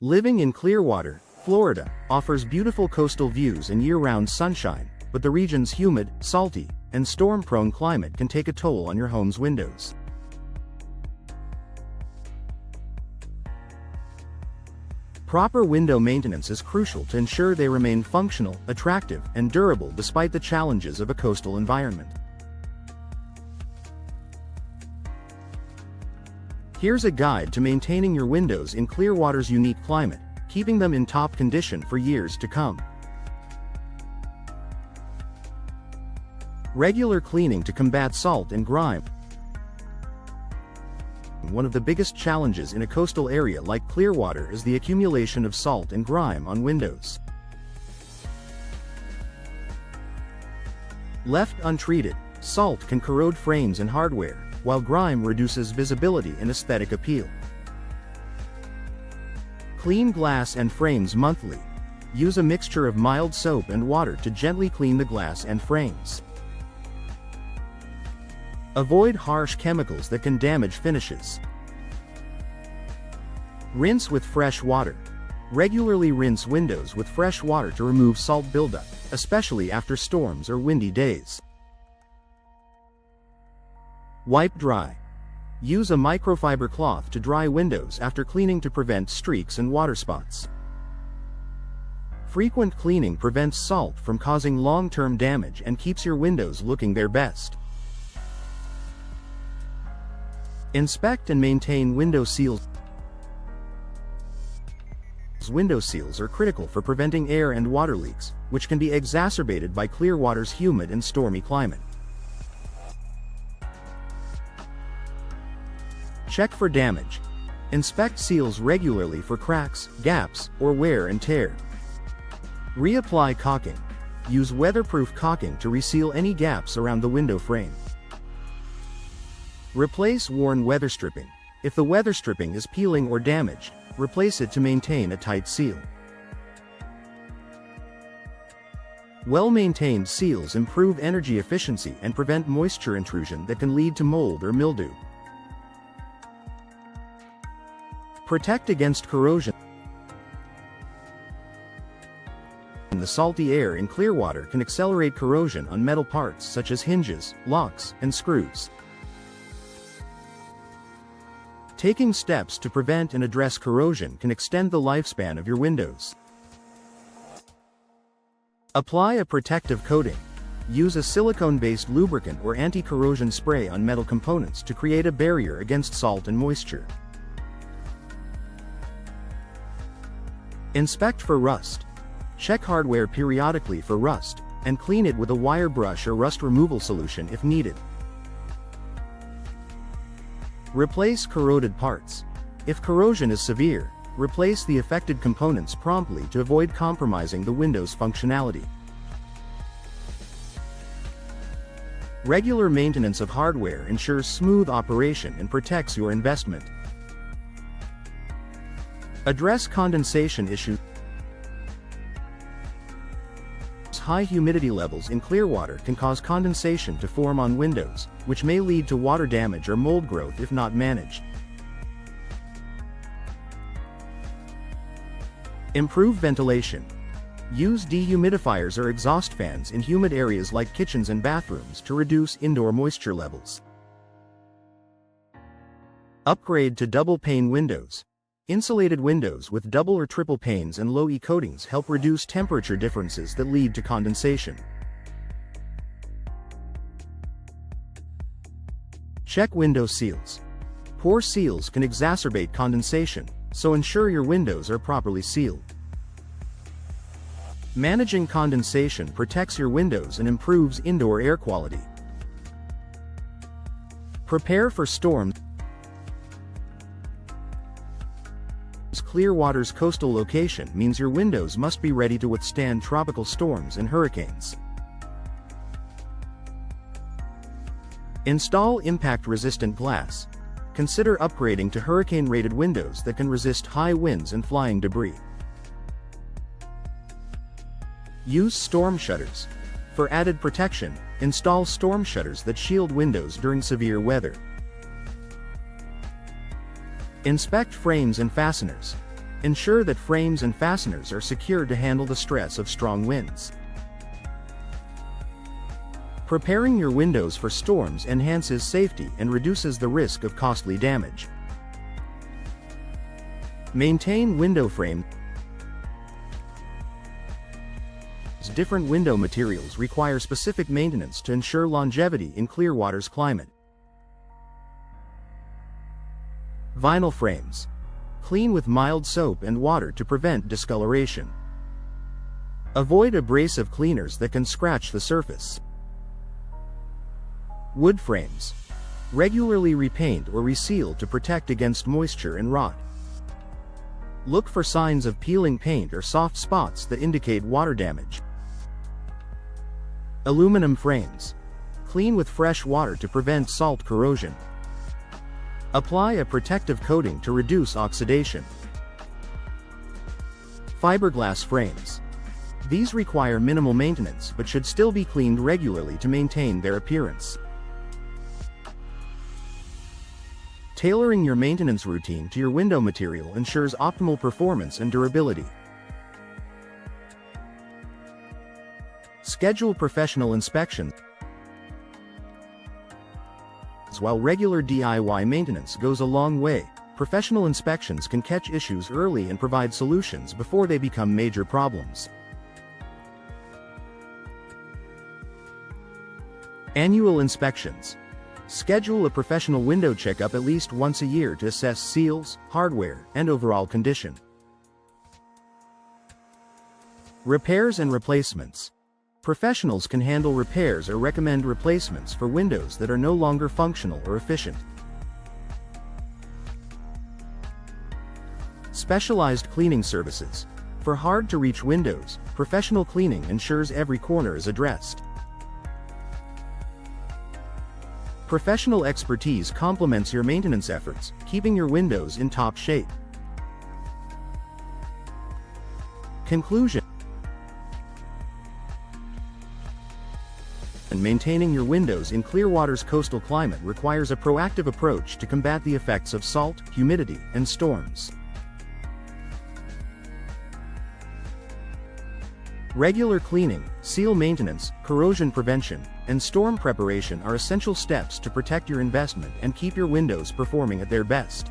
Living in Clearwater, Florida, offers beautiful coastal views and year-round sunshine, but the region's humid, salty, and storm-prone climate can take a toll on your home's windows. Proper window maintenance is crucial to ensure they remain functional, attractive, and durable despite the challenges of a coastal environment. Here's a guide to maintaining your windows in Clearwater's unique climate, keeping them in top condition for years to come. Regular cleaning to combat salt and grime. One of the biggest challenges in a coastal area like Clearwater is the accumulation of salt and grime on windows. Left untreated, salt can corrode frames and hardware, while grime reduces visibility and aesthetic appeal. Clean glass and frames monthly. Use a mixture of mild soap and water to gently clean the glass and frames. Avoid harsh chemicals that can damage finishes. Rinse with fresh water. Regularly rinse windows with fresh water to remove salt buildup, especially after storms or windy days. Wipe dry. Use a microfiber cloth to dry windows after cleaning to prevent streaks and water spots. Frequent cleaning prevents salt from causing long-term damage and keeps your windows looking their best. Inspect and maintain window seals. Window seals are critical for preventing air and water leaks, which can be exacerbated by Clearwater's humid and stormy climate. Check for damage. Inspect seals regularly for cracks, gaps, or wear and tear. Reapply caulking. Use weatherproof caulking to reseal any gaps around the window frame. Replace worn weather stripping. If the weather stripping is peeling or damaged, replace it to maintain a tight seal. Well-maintained seals improve energy efficiency and prevent moisture intrusion that can lead to mold or mildew. Protect against corrosion. The salty air in Clearwater can accelerate corrosion on metal parts such as hinges, locks, and screws. Taking steps to prevent and address corrosion can extend the lifespan of your windows. Apply a protective coating. Use a silicone-based lubricant or anti-corrosion spray on metal components to create a barrier against salt and moisture. Inspect for rust. Check hardware periodically for rust, and clean it with a wire brush or rust removal solution if needed. Replace corroded parts. If corrosion is severe, replace the affected components promptly to avoid compromising the window's functionality. Regular maintenance of hardware ensures smooth operation and protects your investment. Address condensation issues. High humidity levels in Clearwater can cause condensation to form on windows, which may lead to water damage or mold growth if not managed. Improve ventilation. Use dehumidifiers or exhaust fans in humid areas like kitchens and bathrooms to reduce indoor moisture levels. Upgrade to double-pane windows. Insulated windows with double or triple panes and low-E coatings help reduce temperature differences that lead to condensation. Check window seals. Poor seals can exacerbate condensation, so ensure your windows are properly sealed. Managing condensation protects your windows and improves indoor air quality. Prepare for storms. Clearwater's coastal location means your windows must be ready to withstand tropical storms and hurricanes. Install impact-resistant glass. Consider upgrading to hurricane-rated windows that can resist high winds and flying debris. Use storm shutters. For added protection, install storm shutters that shield windows during severe weather. Inspect frames and fasteners. Ensure that frames and fasteners are secured to handle the stress of strong winds. Preparing your windows for storms enhances safety and reduces the risk of costly damage. Maintain window frame. Different window materials require specific maintenance to ensure longevity in Clearwater's climate. Vinyl frames. Clean with mild soap and water to prevent discoloration. Avoid abrasive cleaners that can scratch the surface. Wood frames. Regularly repaint or reseal to protect against moisture and rot. Look for signs of peeling paint or soft spots that indicate water damage. Aluminum frames. Clean with fresh water to prevent salt corrosion. Apply a protective coating to reduce oxidation. Fiberglass frames. These require minimal maintenance but should still be cleaned regularly to maintain their appearance. Tailoring your maintenance routine to your window material ensures optimal performance and durability. Schedule professional inspections. While regular DIY maintenance goes a long way, professional inspections can catch issues early and provide solutions before they become major problems. Annual inspections. Schedule a professional window checkup at least once a year to assess seals, hardware, and overall condition. Repairs and replacements. Professionals can handle repairs or recommend replacements for windows that are no longer functional or efficient. Specialized cleaning services. For hard-to-reach windows, professional cleaning ensures every corner is addressed. Professional expertise complements your maintenance efforts, keeping your windows in top shape. Conclusion. Maintaining your windows in Clearwater's coastal climate requires a proactive approach to combat the effects of salt, humidity, and storms. Regular cleaning, seal maintenance, corrosion prevention, and storm preparation are essential steps to protect your investment and keep your windows performing at their best.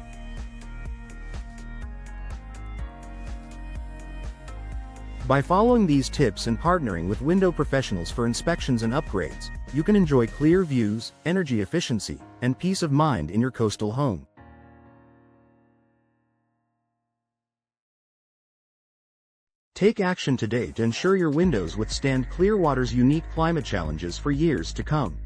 By following these tips and partnering with window professionals for inspections and upgrades, you can enjoy clear views, energy efficiency, and peace of mind in your coastal home. Take action today to ensure your windows withstand Clearwater's unique climate challenges for years to come.